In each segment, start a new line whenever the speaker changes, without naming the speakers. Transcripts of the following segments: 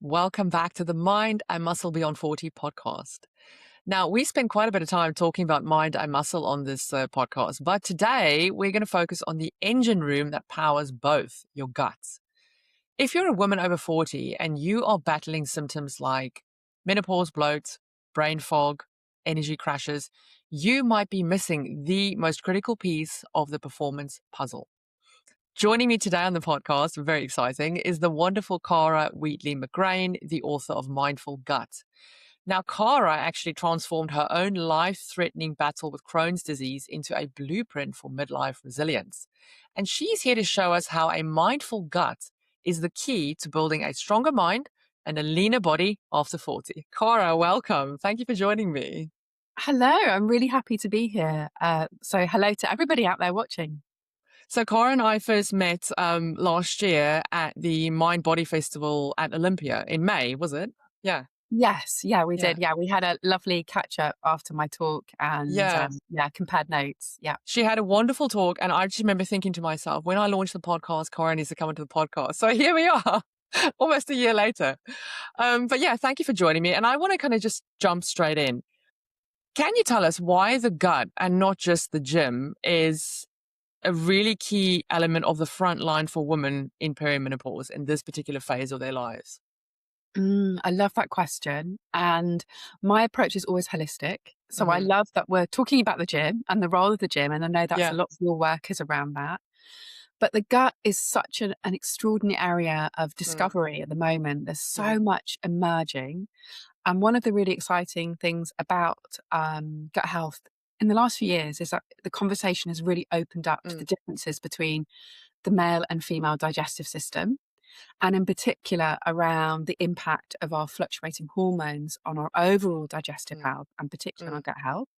Welcome back to the Mind and Muscle Beyond 40 podcast. Now, we spend quite a bit of time talking about mind and muscle on this podcast, but today we're going to focus on the engine room that powers both, your guts. If you're a woman over 40 and you are battling symptoms like menopause, bloat, brain fog, energy crashes, you might be missing the most critical piece of the performance puzzle. Joining me today on the podcast, very exciting, is the wonderful Cara Wheatley-McGrain, the author of Mindful Gut. Now, Cara actually transformed her own life-threatening battle with Crohn's disease into a blueprint for midlife resilience. And she's here to show us how a mindful gut is the key to building a stronger mind and a leaner body after 40. Cara, welcome. Thank you for joining me.
Hello, I'm really happy to be here. So hello to everybody out there watching.
So Cara and I first met last year at the Mind Body Festival at Olympia in May, was it? Yeah.
Yes, yeah, we
Yeah.
did. Yeah, we had a lovely catch up after my talk and
Yeah.
compared notes. Yeah.
She had a wonderful talk, and I just remember thinking to myself, when I launched the podcast, Cara needs to come into the podcast. So here we are, almost a year later. But yeah, thank you for joining me. And I want to kind of just jump straight in. Can you tell us why the gut and not just the gym is a really key element of the front line for women in perimenopause in this particular phase of their lives?
I love that question. And my approach is always holistic. So I
Mhm.
love that we're talking about the gym and the role of the gym. And I know that's
Yeah.
a lot of your work is around that. But the gut is such an extraordinary area of
Mm.
discovery at the moment. There's
Mhm.
so much emerging. And one of the really exciting things about gut health in the last few years is that the conversation has really opened up to the
Mm.
differences between the male and female digestive system, and in particular around the impact of our fluctuating hormones on our overall digestive
Mm.
health, and particularly on our
Mm.
gut health.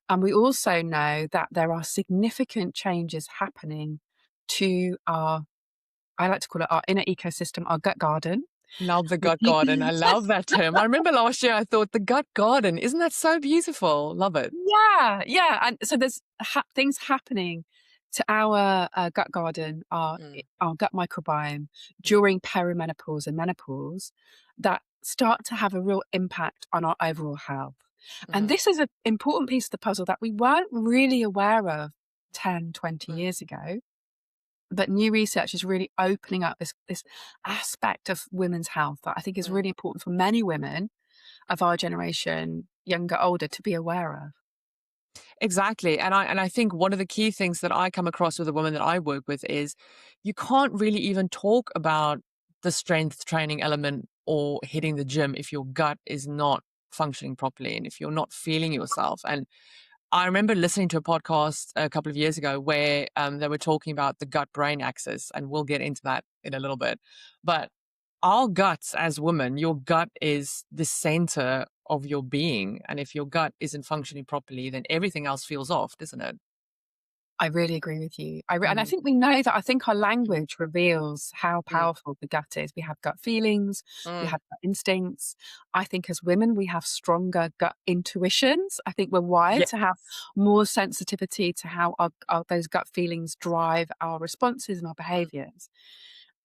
And we also know that there are significant changes happening to our, I like to call it our inner ecosystem, our gut garden.
Love the gut garden. I love that term. I remember last year I thought the gut garden, isn't that so beautiful? Love it.
Yeah, yeah, and so there's things happening to our gut garden,
Mm.
our gut microbiome during perimenopause and menopause that start to have a real impact on our overall health. And
Mhm.
this is an important piece of the puzzle that we weren't really aware of 10, 20
Mm.
years ago. But new research is really opening up this aspect of women's health that I think is
Mm.
really important for many women of our generation, younger, older, to be aware of.
Exactly. And I think one of the key things that I come across with the women that I work with is you can't really even talk about the strength training element or hitting the gym if your gut is not functioning properly and if you're not feeling yourself. And I remember listening to a podcast a couple of years ago where they were talking about the gut brain axis, and we'll get into that in a little bit. But our guts as women, your gut is the center of your being. And if your gut isn't functioning properly, then everything else feels off, doesn't it?
I really agree with you. And I
Mm,
think we know that. I think our
mm,
language reveals how
mm,
powerful the gut is. We have gut feelings, we
mm.
have gut instincts. I think as women, we have stronger gut intuitions. I think we're wired
Yeah.
to have more sensitivity to how those gut feelings drive our responses and our
Mm,
behaviors.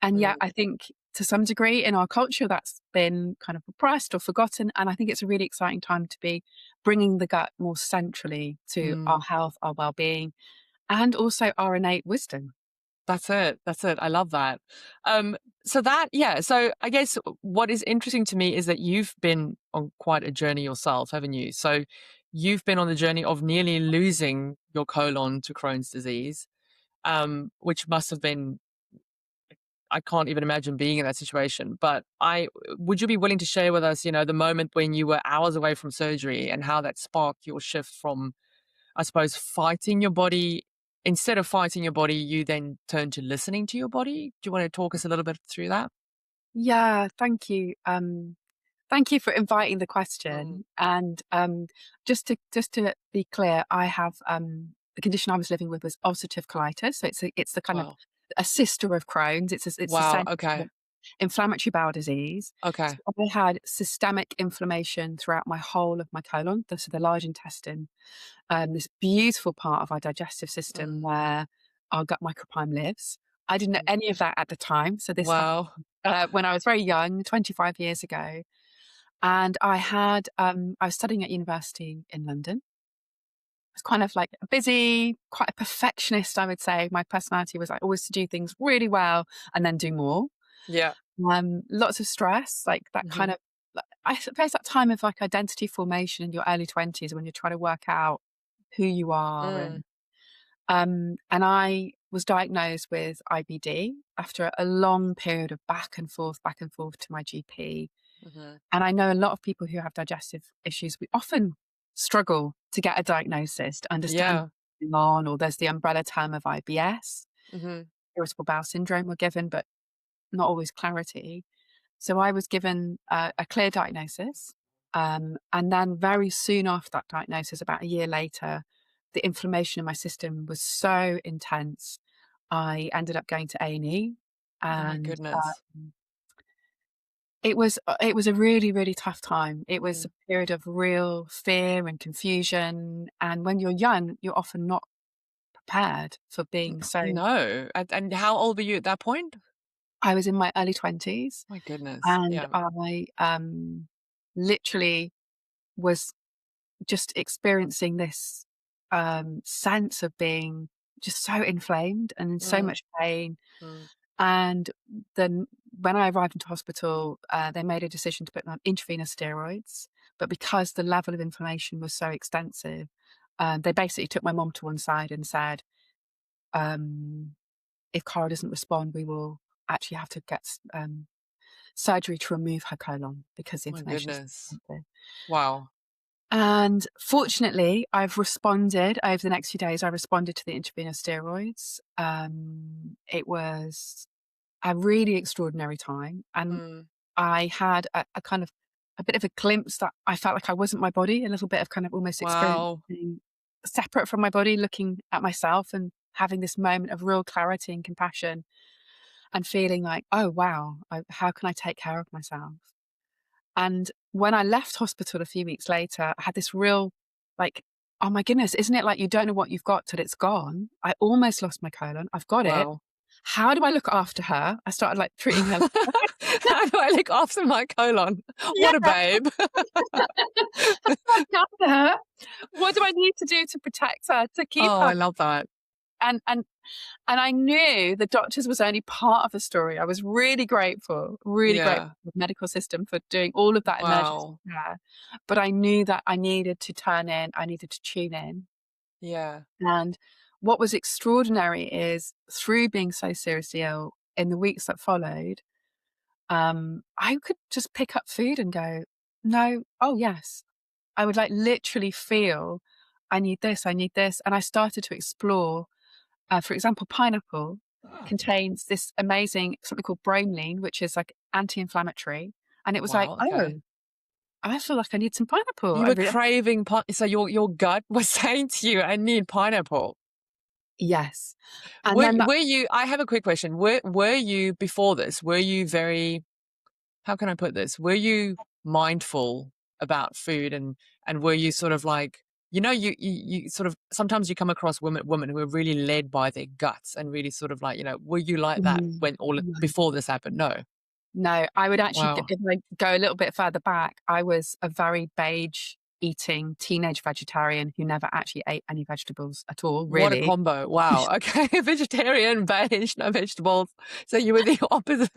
And yet,
mm,
I think to some degree in our culture, that's been kind of repressed or forgotten. And I think it's a really exciting time to be bringing the gut more centrally to our
mm.
health, our well-being, and also our innate wisdom.
That's it. That's it. I love that. Um, so that, yeah. So I guess what is interesting to me is that you've been on quite a journey yourself, haven't you? So you've been on the journey of nearly losing your colon to Crohn's disease, which must have been, I can't even imagine being in that situation. But would you be willing to share with us, the moment when you were hours away from surgery and how that sparked your shift from, I suppose, fighting your body. Instead of fighting your body, you then turn to listening to your body. Do you want to talk us a little bit through that?
Yeah, thank you. Thank you for inviting the
Mm.
question. And just to be clear, I have the condition I was living with was ulcerative colitis. So it's the kind of
Wow.
a sister of Crohn's. It's the
Wow.
same
Okay.
inflammatory bowel disease. So
Okay.
I had systemic inflammation throughout my whole of my colon, so the large intestine, this beautiful part of our digestive system
Mm.
where our gut microbiome lives. I didn't know
Mm.
any of that at the time. So this happened
Wow.
when I was very young, 25 years ago. And I was studying at university in London. I was kind of like busy, quite a perfectionist, I would say. My personality was like always to do things really well and then do more.
Yeah.
Lots of stress, like that kind
Mhm.
of, I suppose that time of like identity formation in your early 20s when you're trying to work out who you are.
Mm.
And I was diagnosed with IBD after a long period of back and forth to my GP.
Mhm.
And I know a lot of people who have digestive issues, we often struggle to get a diagnosis, to understand
Yeah.
what's going on, or there's the umbrella term of IBS,
Mhm.
irritable bowel syndrome, we're given, but not always clarity. So I was given a clear diagnosis. And then very soon after that diagnosis, about a year later, the inflammation in my system was so intense. I ended up going to A&E,
Oh my
and
goodness.
it was a really, really tough time. It was a
Mm.
period of real fear and confusion. And when you're young, you're often not prepared for being so.
No. And how old were you at that point?
I was in my early 20s,
My goodness.
and
Yeah.
I literally was just experiencing this sense of being just so inflamed and in so
Mm.
much pain.
Mm.
And then when I arrived into hospital, they made a decision to put me on intravenous steroids. But because the level of inflammation was so extensive, they basically took my mom to one side and said, um, if Cara doesn't respond, we will actually have to get surgery to remove her colon because the
My
inflammation is
goodness.
so extensive.
Wow.
And fortunately, I've responded over the next few days. I responded to the intravenous steroids. It was a really extraordinary time, and
Mm.
I had a kind of a bit of a glimpse that I felt like I wasn't my body, a little bit of kind of almost
Wow.
experiencing separate from my body, looking at myself and having this moment of real clarity and compassion and feeling like, oh, wow, how can I take care of myself? And when I left hospital a few weeks later, I had this real, like, oh my goodness, isn't it like you don't know what you've got till it's gone? I almost lost my colon. I've got it.
Wow.
How do I look after her? I started like treating her.
How do I look after my colon?
Yeah.
What a babe.
How do I look after her? What do I need to do to protect her, to keep
Oh,
her?
I love that.
And and and I knew the doctors was only part of the story. I was really grateful
Yeah.
to the medical system for doing all of that emergency
Wow.
care. But I knew that I needed to turn in, I needed to tune in.
Yeah.
And what was extraordinary is through being so seriously ill in the weeks that followed, I could just pick up food and go, no, oh yes. I would like literally feel, I need this, I need this. And I started to explore, for example, pineapple contains this amazing something called bromelain, which is like anti-inflammatory. And it was like,
Wow, okay.
oh, I feel like I need some pineapple.
You were craving so your gut was saying to you, "I need pineapple."
Yes. And then that,
Were you I have a quick question. Were you before this, were you very how can I put this? Were you mindful about food and were you sort of like you sort of sometimes you come across women who are really led by their guts and really sort of like, were you like that when all
no.
before this happened? No.
No, I would actually,
Wow.
if I go a little bit further back, I was a very beige eating teenage vegetarian who never actually ate any vegetables at all,
What a
really.
combo. Wow. Okay. Vegetarian, beige, no vegetables. So you were the opposite.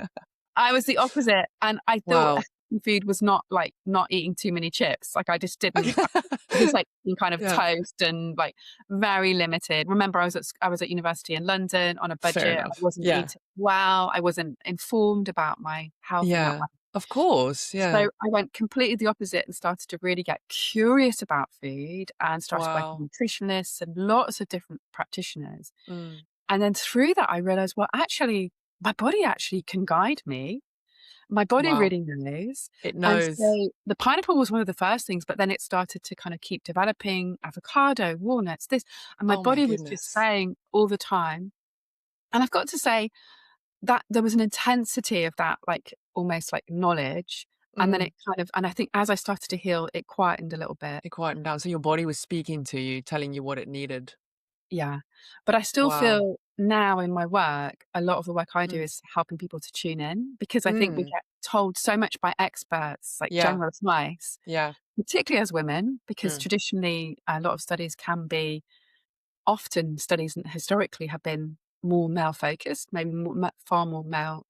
I was the opposite, and I thought
Wow.
healthy food was not like not eating too many chips. Like I just didn't.
Okay.
I was like eating kind of
Yeah.
toast and like very limited. Remember, I was at university in London on a
Fair
budget. I
enough.
wasn't
Yeah.
eating well. I wasn't informed about my health in that
Yeah.
way.
Of course. Yeah.
So I went completely the opposite and started to really get curious about food and started working
Wow.
with nutritionists and lots of different practitioners.
Mm.
And then through that, I realized, well, actually, my body actually can guide me. My body
Wow.
really knows.
It
And
knows.
so the pineapple was one of the first things, but then it started to kind of keep developing avocado, walnuts, this. And my
Oh my
body was just
goodness.
saying all the time. And I've got to say, that there was an intensity of that, like, almost like knowledge, and then
Mm.
it kind of, and I think as I started to heal, it quietened a little bit.
It quietened down. So your body was speaking to you, telling you what it needed.
Yeah. But I still
Wow.
feel now in my work, a lot of the work I do
Mm.
is helping people to tune in because I think we
Mm.
get told so much by experts, like
Yeah.
general advice,
Yeah.
particularly as women, because
Mm.
traditionally a lot of studies can be often studies historically have been more male focused, maybe far more male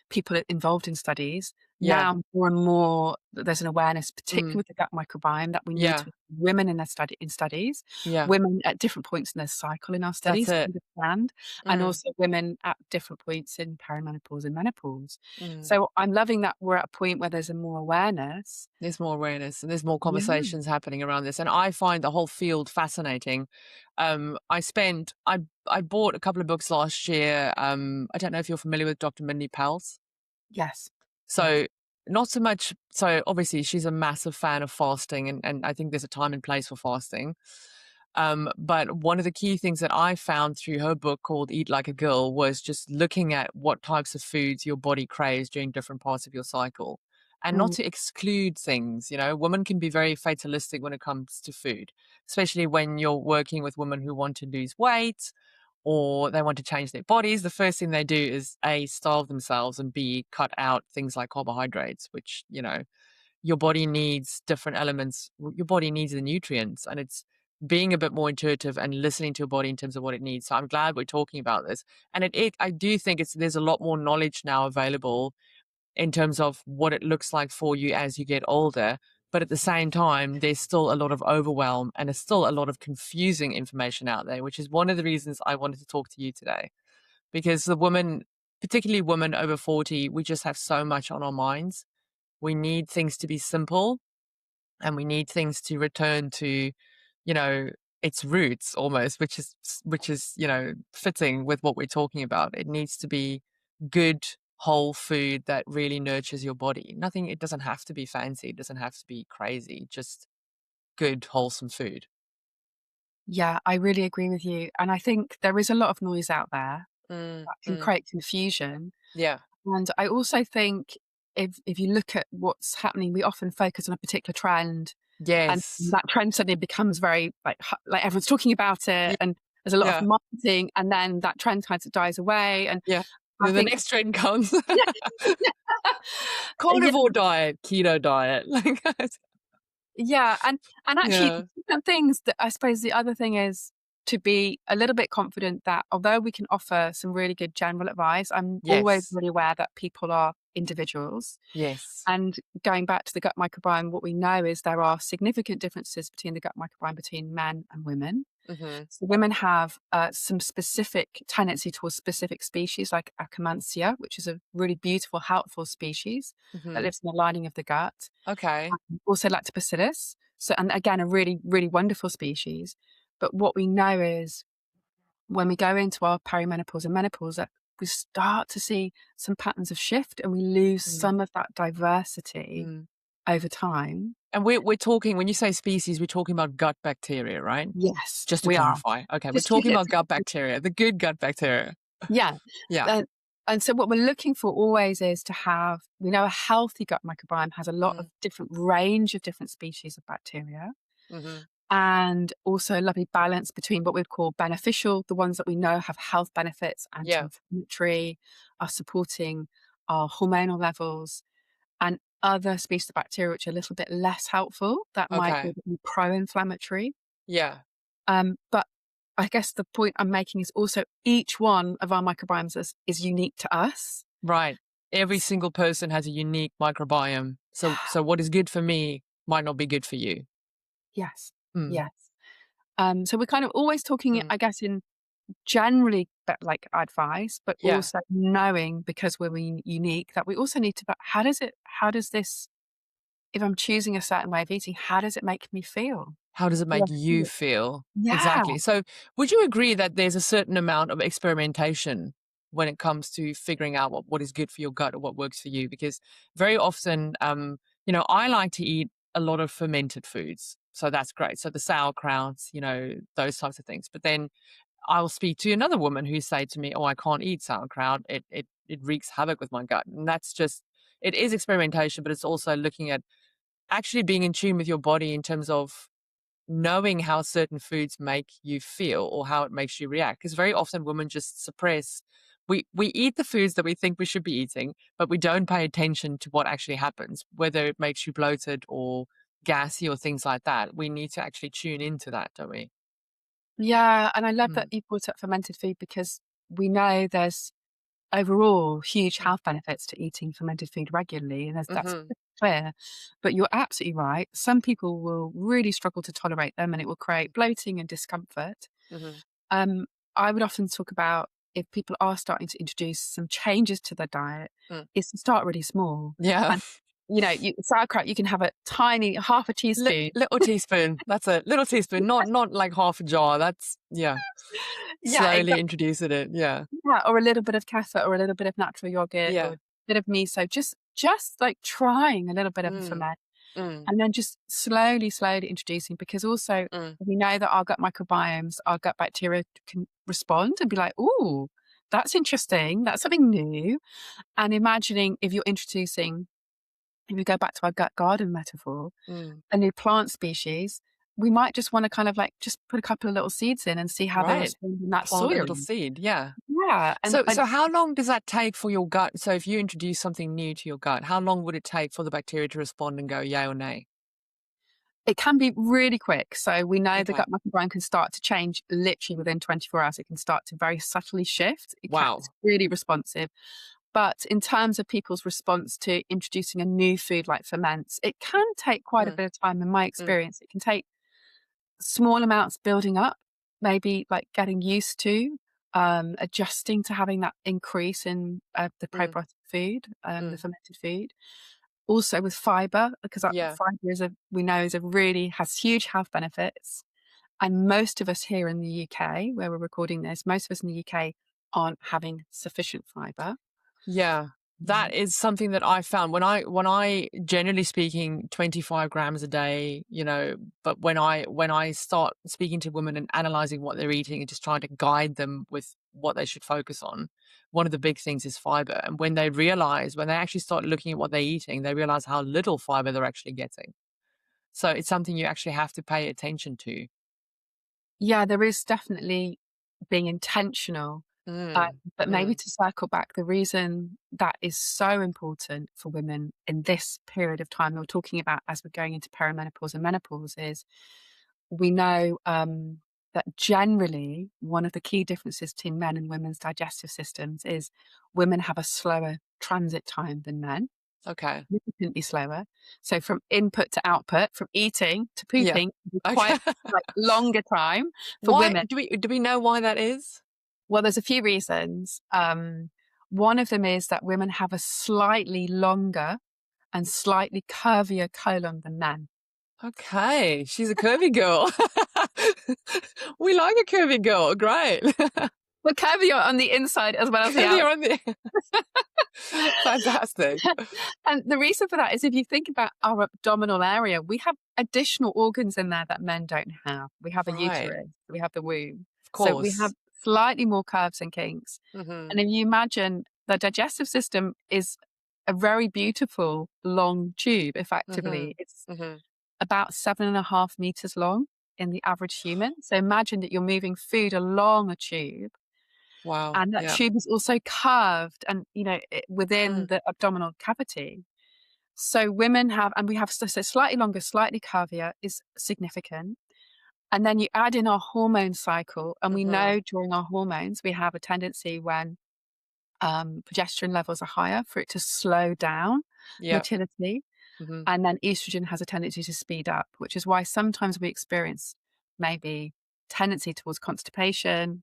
people involved in studies.
Yeah.
Now, more and more, there's an awareness, particularly
Mm.
with the gut microbiome, that we need
Yeah.
to women in their studies,
Yeah.
women at different points in their cycle in our
That's
studies to
it.
understand, and
Mm.
also women at different points in perimenopause and menopause.
Mm.
So I'm loving that we're at a point where there's a more awareness.
There's more awareness and there's more
Yeah.
conversations happening around this, and I find the whole field fascinating. I bought a couple of books last year. I don't know if you're familiar with Dr. Mindy Pals.
Yes. Yes.
So not so much. So obviously she's a massive fan of fasting, and I think there's a time and place for fasting. But one of the key things that I found through her book called Eat Like a Girl was just looking at what types of foods your body craves during different parts of your cycle. And not
Mm.
to exclude things, women can be very fatalistic when it comes to food, especially when you're working with women who want to lose weight or they want to change their bodies. The first thing they do is A, starve themselves, and B, cut out things like carbohydrates, which, your body needs different elements. Your body needs the nutrients, and it's being a bit more intuitive and listening to your body in terms of what it needs. So I'm glad we're talking about this. And I do think there's a lot more knowledge now available in terms of what it looks like for you as you get older. But at the same time, there's still a lot of overwhelm and there's still a lot of confusing information out there, which is one of the reasons I wanted to talk to you today. Because particularly women over 40, we just have so much on our minds. We need things to be simple and we need things to return to, you know, its roots almost, which is, fitting with what we're talking about. It needs to be good whole food that really nurtures your body. Nothing, it doesn't have to be fancy, it doesn't have to be crazy, just good wholesome food.
Yeah, I really agree with you. And I think there is a lot of noise out there
Mm,
that can
mm.
create confusion.
Yeah.
And I also think if you look at what's happening, we often focus on a particular trend, and
Yes.
that trend suddenly becomes very like everyone's talking about
Ye-
it, and there's a lot of
Yeah.
marketing, and then that trend kind of dies away. And
Yeah.
I
Then the
think
next trend comes.
yeah, yeah,
Carnivore diet, keto diet. Like,
yeah, and actually
yeah.
different things. That I suppose the other thing is to be a little bit confident that although we can offer some really good general advice, I'm always
Yes.
really aware that people are individuals.
Yes.
And going back to the gut microbiome, what we know is there are significant differences between the gut microbiome between men and women.
Mhm.
So women have some specific tendency towards specific species like Akkermansia, which is a really beautiful, helpful species that
Mhm.
lives in the lining of the gut.
Okay.
Also Lactobacillus. So, and again, a really, really wonderful species. But what we know is when we go into our perimenopause and menopause, that we start to see some patterns of shift and we lose
Mm.
some of that diversity
Mm.
over time.
And we're talking when you say species, we're talking about gut bacteria, right?
Yes,
Just to
we are.
clarify. Okay, we're
Just
talking about gut bacteria, the good gut bacteria.
yeah.
Yeah.
Uh, and so what we're looking for always is to have, we know a healthy gut microbiome has a lot of
Mm.
different range of different species of bacteria,
Mhm.
and also a lovely balance between what we'd call beneficial, the ones that we know have health benefits,
Yeah.
anti-inflammatory, are supporting our hormonal levels, and other species of bacteria which are a little bit less helpful, that might be a
Okay.
bit more pro-inflammatory.
Yeah.
But I guess the point I'm making is also each one of our microbiomes is unique to us.
Right. Every
S-
single person has a unique microbiome. So what is good for me might not be good for you.
Yes,
Mm.
yes. So we're kind of always talking,
Mm.
I guess, in generally like advice, but
Yeah.
also knowing because we're unique that we also need to, but how does this, if I'm choosing a certain way of eating, how does it make me feel?
How does it
Do I
make you
feel-
feel?
Yeah.
Exactly. So, would you agree that there's a certain amount of experimentation when it comes to figuring out what is good for your gut or what works for you? Because very often, I like to eat a lot of fermented foods. So that's great. So the sauerkrauts, those types of things. But then I'll speak to another woman who say to me, "Oh, I can't eat sauerkraut. It wreaks havoc with my gut." And that's just it is experimentation, but it's also looking at actually being in tune with your body in terms of knowing how certain foods make you feel or how it makes you react. Because very often women just suppress. We eat the foods that we think we should be eating, but we don't pay attention to what actually happens, whether it makes you bloated or gassy or things like that. We need to actually tune into that, don't we?
Yeah, and I love that
Mm,
you brought up fermented food because we know there's overall huge
mm,
health benefits to eating fermented food regularly, and that's
mhm,
pretty clear. But you're absolutely right. Some people will really struggle to tolerate them, and it will create bloating and discomfort.
mhm,
Um, I would often talk about if people are starting to introduce some changes to their diet,
mm.
is to start really small.
Yeah.
And sauerkraut, you can have a tiny half a teaspoon.
Little teaspoon. That's a little teaspoon, not like half a jar. That's yeah.
Yeah,
Slowly
exactly.
introducing it. Yeah.
Yeah, or a little bit of kefir or a little bit of natural yogurt or
Yeah.
a bit of miso, just like trying a little bit of a
Mm,
ferment
mm,
and then just slowly introducing because also
mm,
we know that our gut microbiomes, our gut bacteria can respond and be like, "Ooh, that's interesting. That's something new." And imagining if you go back to our gut garden metaphor,
mm.
a new plant species, we might just wanna kind of like just put a couple of little seeds in and see how they
Right.
respond in that
Plant a
soil.
little seed. Yeah.
Yeah, and
So how long does that take for your gut? So if you introduce something new to your gut, how long would it take for the bacteria to respond and go yay or nay?
it can be really quick. So we know the
Okay.
gut microbiome can start to change literally within 24 hours. It can start to very subtly shift. It's
Wow.
really responsive. But in terms of people's response to introducing a new food like ferments, it can take quite a
Mm,
bit of time in my
mm,
experience. It can take small amounts building up, maybe like getting used to, adjusting to having that increase in the
mm,
probiotic food, the
mm.
fermented food. Also with fiber, because
Yeah.
fiber we know has huge health benefits. And most of us here in the UK, where we're recording this, most of us in the UK aren't having sufficient fiber.
Yeah, that
Mhm.
is something that I found when I generally speaking 25 grams a day, but when I start speaking to women and analyzing what they're eating and just trying to guide them with what they should focus on, one of the big things is fiber. And when they actually start looking at what they're eating, they realize how little fiber they're actually getting. So it's something you actually have to pay attention to.
Yeah, there is definitely being intentional. Um,
Mm,
but maybe
mm,
to circle back, the reason that is so important for women in this period of time, we're talking about as we're going into perimenopause and menopause, is we know that generally one of the key differences between men and women's digestive systems is women have a slower transit time than men,
okay.
significantly slower. So from input to output, from eating to
Yeah.
pooping,
Okay.
quite like longer time for
Why
women.
do we know why that is?
Well, there's a few reasons. One of them is that women have a slightly longer and slightly curvier colon than men.
Okay, she's a curvy girl. We like a curvy girl, great.
Well, curvier on the inside as well as the
Curvy
outside.
on the fantastic.
And the reason for that is if you think about our abdominal area, we have additional organs in there that men don't have. We have a
Right,
uterus, we have the womb.
of
So we have
course.
slightly more curves and kinks. And
Mhm,
if you imagine the digestive system is a very beautiful long tube, effectively.
mhm,
It's
mhm.
about 7.5 meters long in the average human. So imagine that you're moving food along a tube
Wow,
and that
yeah.
tube is also curved and, within
Mm,
the abdominal cavity. So women have, and we have so slightly longer, slightly curvier is significant. And then you add in our hormone cycle, and we
mhm.
know during our hormones, we have a tendency when progesterone levels are higher for it to slow down
Yep,
motility.
mhm.
And then estrogen has a tendency to speed up, which is why sometimes we experience maybe tendency towards constipation,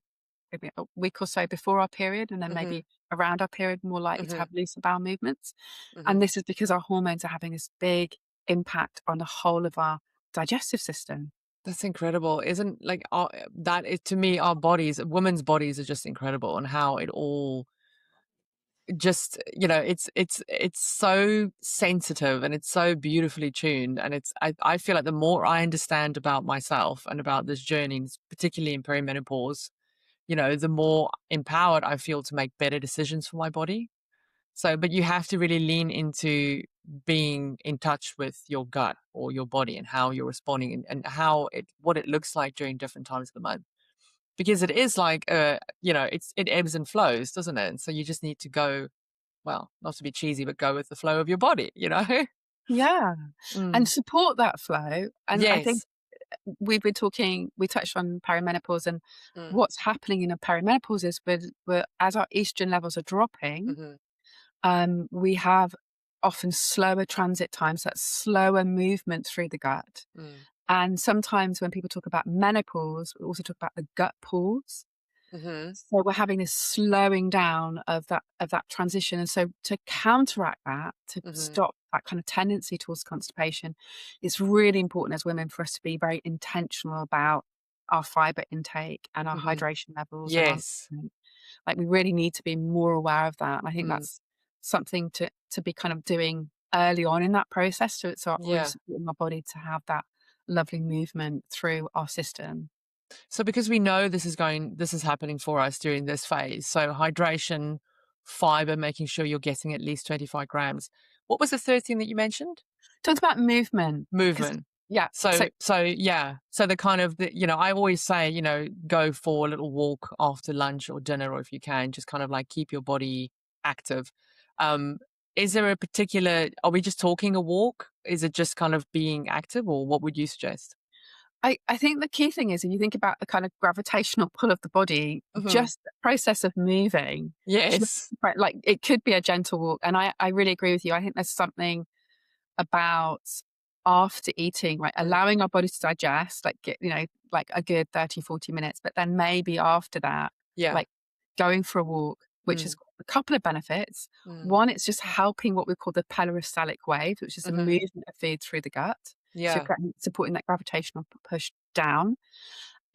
maybe a week or so before our period, and then
Mhm,
maybe around our period, more likely to
mhm,
have looser bowel movements. And
mhm.
this is because our hormones are having this big impact on the whole of our digestive system.
That's incredible. Isn't like, that is to me, our bodies, women's bodies are just incredible and how it all just it's so sensitive and it's so beautifully tuned and I feel like the more I understand about myself and about this journey, particularly in perimenopause, the more empowered I feel to make better decisions for my body. So, but you have to really lean into being in touch with your gut or your body and how you're responding and how what it looks like during different times of the month. Because it is like, it ebbs and flows, doesn't it? And so you just need to go, well, not to be cheesy, but go with the flow of your body.
Yeah, and
Mm.
support that flow. And I think
Yes.
we touched on perimenopause, and
Mm.
what's happening in a perimenopause is we're as our estrogen levels are dropping,
Hmm.
we have often slower transit times, that slower movement through the gut.
Mm.
And sometimes when people talk about menopause, we also talk about the gut pause.
Hmm.
So we're having this slowing down of that transition. And so to counteract that, to
Hmm.
stop that kind of tendency towards constipation, it's really important as women for us to be very intentional about our fiber intake and our
Hmm.
hydration levels and our
Yes.
like we really need to be more aware of that. And I think
Mm.
that's something to be kind of doing early on in that process. So it's really
Yeah.
supporting our body to have that lovely movement through our system.
So because we know this is happening for us during this phase. So hydration, fiber, making sure you're getting at least 25 grams. What was the third thing that you mentioned?
Talked about movement because
Movement.
yeah, so
So yeah. So the kind of I always say, go for a little walk after lunch or dinner, or if you can, just kind of like keep your body active. Um, is there a particular, are we just talking a walk? Is it just kind of being active, or what would you suggest?
I think the key thing is if you think about the kind of gravitational pull of the body,
Hmm.
just the process of moving, just
Yes.
like it could be a gentle walk. And I really agree with you. I think there's something about after eating, like
Mm.
allowing our body to digest, like get, like a good 30, 40 minutes, but then maybe after that,
Yeah.
like going for a walk, which has
Mm.
got a couple of benefits.
Mm.
One, it's just helping what we call the peristaltic wave, which is the
Mhm.
movement of food through the gut. So
Yeah.
supporting that gravitational push down.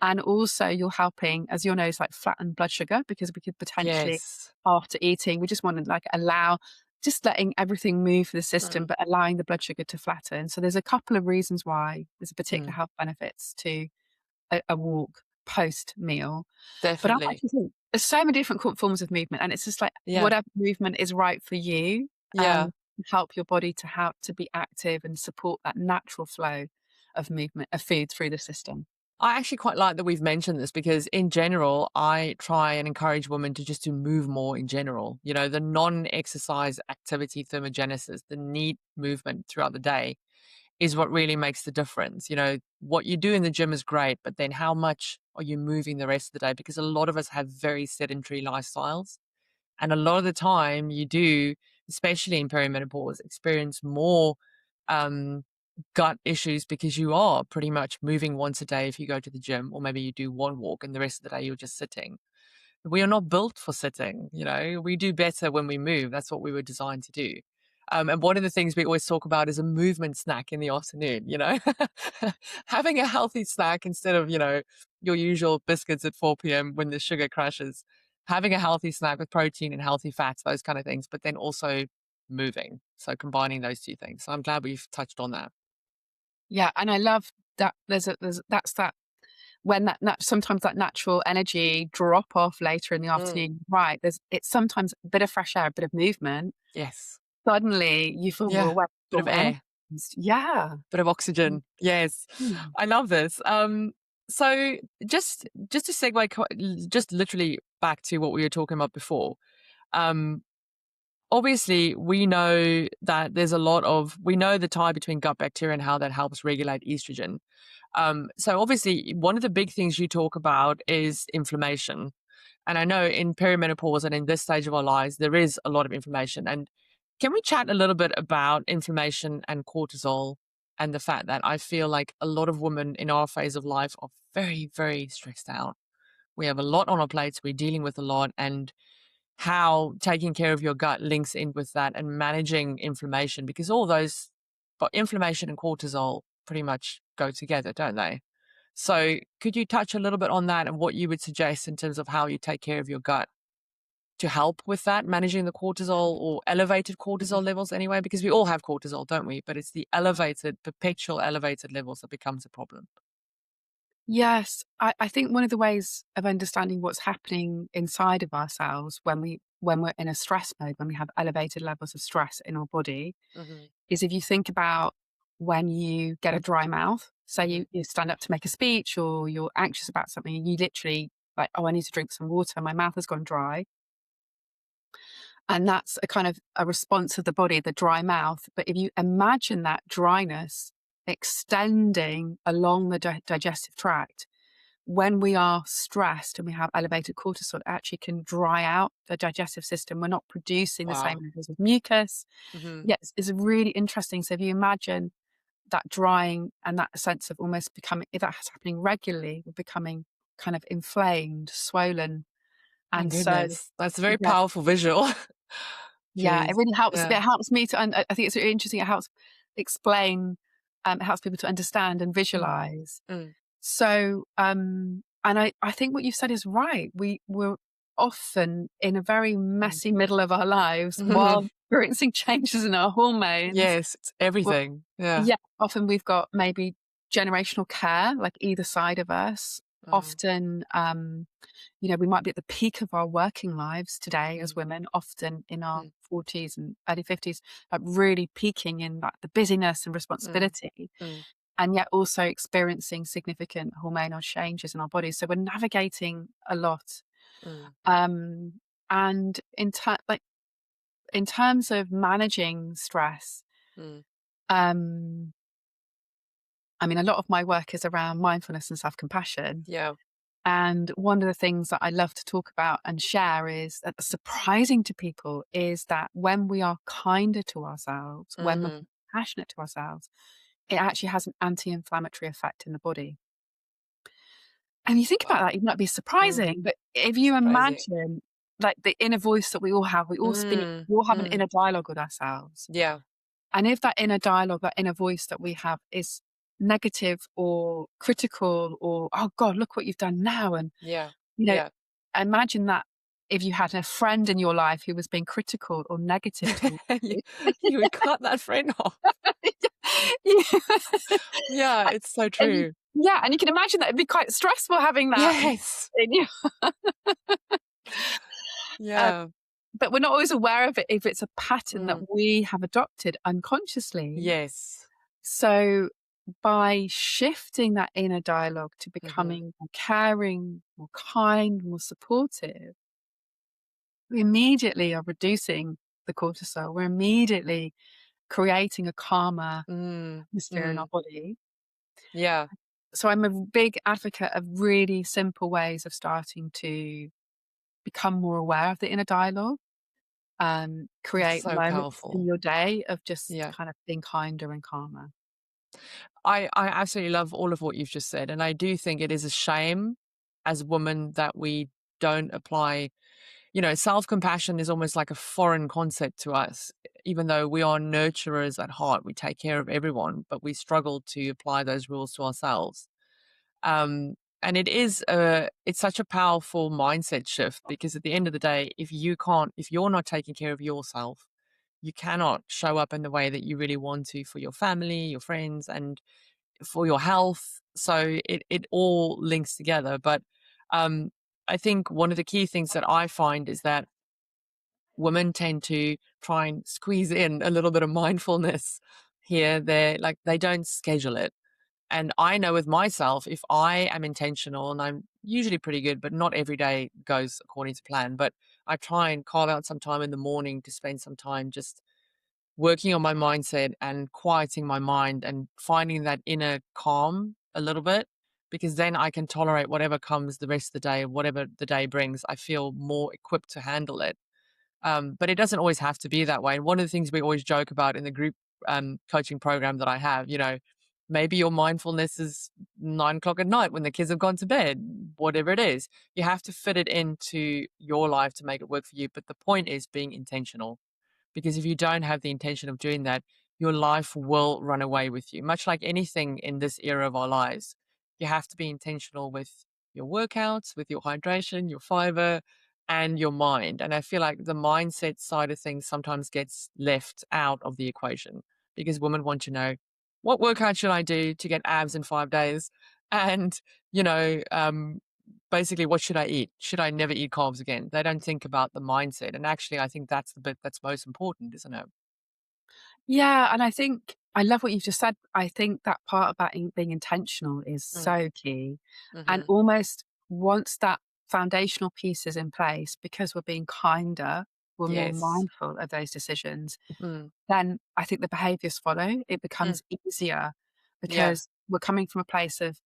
And also you're helping, as you'll notice, like flatten blood sugar because we could potentially,
Yes.
after eating, we just want to like allow, just letting everything move through the system,
Mm.
but allowing the blood sugar to flatten. So there's a couple of reasons why there's a particular
Mm.
health benefits to a walk post meal. But I
Definitely.
actually think there's so many different forms of movement, and it's just like
Yeah.
whatever movement is right for you,
Yeah.
help your body to be active and support that natural flow of movement of food through the system.
I actually quite like that we've mentioned this because in general, I try and encourage women to move more in general. The non-exercise activity thermogenesis, the need movement throughout the day is what really makes the difference. What you do in the gym is great, but then how much are you moving the rest of the day? Because a lot of us have very sedentary lifestyles. And a lot of the time you do, especially in perimenopause, experience more um, gut issues because you are pretty much moving once a day if you go to the gym, or maybe you do one walk and the rest of the day you're just sitting. We are not built for sitting. We do better when we move. That's what we were designed to do. And one of the things we always talk about is a movement snack in the afternoon. Having a healthy snack instead of, your usual biscuits at 4 p.m. when the sugar crashes. Having a healthy snack with protein and healthy fats, those kind of things, but then also moving. So combining those two things. So I'm glad we've touched on that.
Yeah, and I love that there's that's that when sometimes that natural energy drop off later in the
Mm.
afternoon, right, it's sometimes a bit of fresh air, a bit of movement.
Yes.
Suddenly you feel more
Yeah.
awake,
Bit
feel
of
more
air.
energized. Yeah.
Bit of oxygen. Yes.
Mm.
I love this. So just to segue just literally back to what we were talking about before. Um, obviously we know that we know the tie between gut bacteria and how that helps regulate estrogen. So obviously one of the big things you talk about is inflammation. And I know in perimenopause and in this stage of our lives, there is a lot of inflammation. And can we chat a little bit about inflammation and cortisol and the fact that I feel like a lot of women in our phase of life are very, very stressed out. We have a lot on our plates. We're dealing with a lot, and how taking care of your gut links in with that and managing inflammation, because all those, but inflammation and cortisol pretty much go together, don't they? So could you touch a little bit on that and what you would suggest in terms of how you take care of your gut to help with that, managing the cortisol or elevated cortisol levels anyway? Because we all have cortisol, don't we? But it's the elevated, perpetual elevated levels that becomes a problem.
Yes, I think one of the ways of understanding what's happening inside of ourselves when we're in a stress mode, when we have elevated levels of stress in our body,
Hmm.
is if you think about when you get a dry mouth, say
Hmm.
you stand up to make a speech or you're anxious about something, and you literally like, oh, I need to drink some water, my mouth has gone dry. And that's a kind of a response of the body, the dry mouth. But if you imagine that dryness extending along the digestive tract, when we are stressed and we have elevated cortisol, it actually can dry out the digestive system. We're not producing the same
Wow.
levels of mucus.
Hmm.
Yes, it's really interesting. So if you imagine that drying and that sense of almost becoming, if that's happening regularly, we're becoming kind of inflamed, swollen.
My
And so,
goodness, that's a very
yeah,
powerful visual.
yeah, it
Jeez.
really helps. It
Yeah.
helps me to, I think it's really interesting. It helps explain, it helps people to understand and
Mm,
visualize.
mm,
So, and I think what you said is right. We're often in a very
mm.
messy middle of our lives while experiencing changes in our hormones.
Yes, it's
Well,
everything. Yeah.
yeah, often we've got maybe generational care, like either side of us.
Mm,
Often, we might be at the peak of our working lives today as
mm,
women, often in our
mm,
40s and early 50s, really peaking in that the busyness and
mm,
responsibility,
mm,
and yet also experiencing significant hormonal changes in our bodies. So we're navigating a lot.
mm,
Um, and in terms of managing stress,
mm.
um, I mean, a lot of my work is around mindfulness and self-compassion.
Yeah.
And one of the things that I love to talk about and share is that surprising to people is that when we are kinder to ourselves, when we're
Mhm.
compassionate to ourselves, it actually has an anti-inflammatory effect in the body. And you think about
Wow.
that, it might be
Mm.
surprising, but if you
Surprising.
imagine like the inner voice that we all have, we all speak,
Mm,
we all have an
mm.
inner dialogue with ourselves.
Yeah.
And if that inner dialogue, that inner voice that we have is negative or critical or, oh God, look what you've done now. And,
Yeah.
you know,
Yeah.
imagine that if you had a friend in your life who was being critical or negative towards
You
you.
you would cut that friend off.
Yeah.
Yeah, it's so
And
true.
yeah, and you can imagine that it'd be quite stressful having that
Yes.
in you. Um,
Yeah.
but we're not always aware of it if it's a pattern that
Mm.
we have adopted unconsciously.
Yes.
So by shifting that inner dialogue to
Mhm.
becoming more caring, more kind, more supportive, we immediately are reducing the cortisol. We're immediately creating a calmer
Mm.
atmosphere in our
Mm.
body.
Yeah.
So I'm a big advocate of really simple ways of starting to become more aware of the inner dialogue and
It's
create
so
moments in
powerful.
your day of just
Yeah.
kind of being kinder and calmer.
I absolutely love all of what you've just said, and I do think it is a shame as women that we don't apply. Self-compassion is almost like a foreign concept to us. Even though we are nurturers at heart, we take care of everyone, but we struggle to apply those rules to ourselves. Um, and it's such a powerful mindset shift because at the end of the day, if you're not taking care of yourself, you cannot show up in the way that you really want to for your family, your friends, and for your health. So it all links together. But um, I think one of the key things that I find is that women tend to try and squeeze in a little bit of mindfulness here. They don't schedule it. And I know with myself, if I am intentional, and I'm usually pretty good, but not every day goes according to plan, but I try and carve out some time in the morning to spend some time just working on my mindset and quieting my mind and finding that inner calm a little bit, because then I can tolerate whatever comes the rest of the day, whatever the day brings. I feel more equipped to handle it. But it doesn't always have to be that way. And one of the things we always joke about in the group coaching program that I have, maybe your mindfulness is 9 o'clock at night when the kids have gone to bed, whatever it is. You have to fit it into your life to make it work for you. But the point is being intentional, because if you don't have the intention of doing that, your life will run away with you. Much like anything in this era of our lives, you have to be intentional with your workouts, with your hydration, your fiber, and your mind. And I feel like the mindset side of things sometimes gets left out of the equation because women want to know, what workout should I do to get abs in 5 days? And, you know, basically, what should I eat? Should I never eat carbs again? They don't think about the mindset. And actually, I think that's the bit that's most important, isn't it?
Yeah, and I think I love what you've just said. I think that part about being intentional is
Mm,
so key. And
mhm.
almost once that foundational piece is in place, because we're being kinder, we're more
Yes.
mindful of those decisions,
Mm,
then I think the behaviors follow. It
mm.
becomes easier
Yeah.
because we're coming from a place of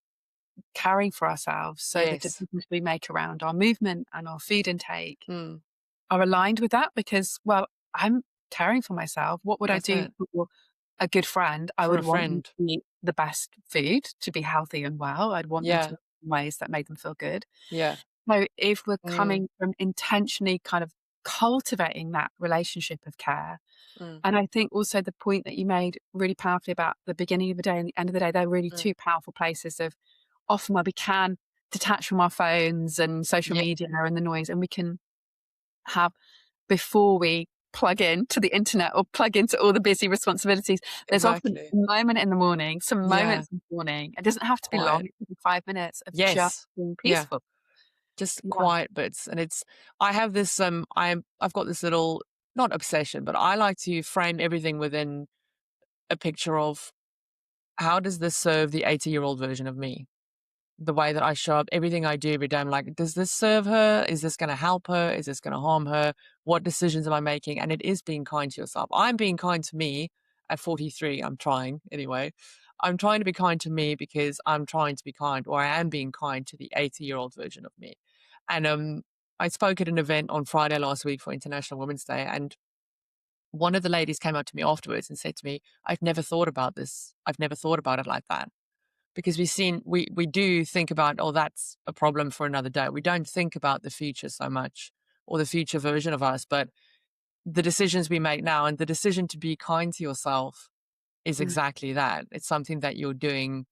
caring for ourselves. So the
Yes.
decisions we make around our movement and our food intake
Mm.
are aligned with that because, well, I'm caring for myself. What would I
That's
do
it.
for a good friend? I
For
would
a
want them
friend.
to eat the best food, to be healthy and well. I'd want them to
Yeah.
eat in ways that made them feel good.
Yeah.
So if we're
Mm,
coming from intentionally kind of cultivating that relationship of care,
mm,
and I think also the point that you made really powerfully about the beginning of the day and the end of the day, they're really
mm.
two powerful places of often where we can detach from our phones and social
Yeah,
media and the noise, and we can have before we plug in to the internet or plug into all the busy responsibilities. There's often
exactly.
a moment in the morning, some
Yeah.
moments in the morning. It doesn't have to be long.
Quiet.
It could be 5 minutes of just
Yes.
being
Yeah.
peaceful.
Just
Yeah.
quiet bits. And it's I have this I've got this little, not obsession, but I like to frame everything within a picture of how does this serve the 80-year-old version of me? The way that I show up, everything I do every day, I'm like, does this serve her? Is this going to help her? Is this going to harm her? What decisions am I making? And it is being kind to yourself. I'm being kind to me at 43. I'm trying anyway. I'm trying to be kind to me because I'm trying to be kind, or I am being kind to the 80-year-old version of me. And I spoke at an event on Friday last week for International Women's Day, and one of the ladies came up to me afterwards and said to me, I've never thought about this. I've never thought about it like that, because we do think about, oh, that's a problem for another day. We don't think about the future so much, or the future version of us, but the decisions we make now, and the decision to be kind to yourself is
Mm.
exactly that. It's something that you're doing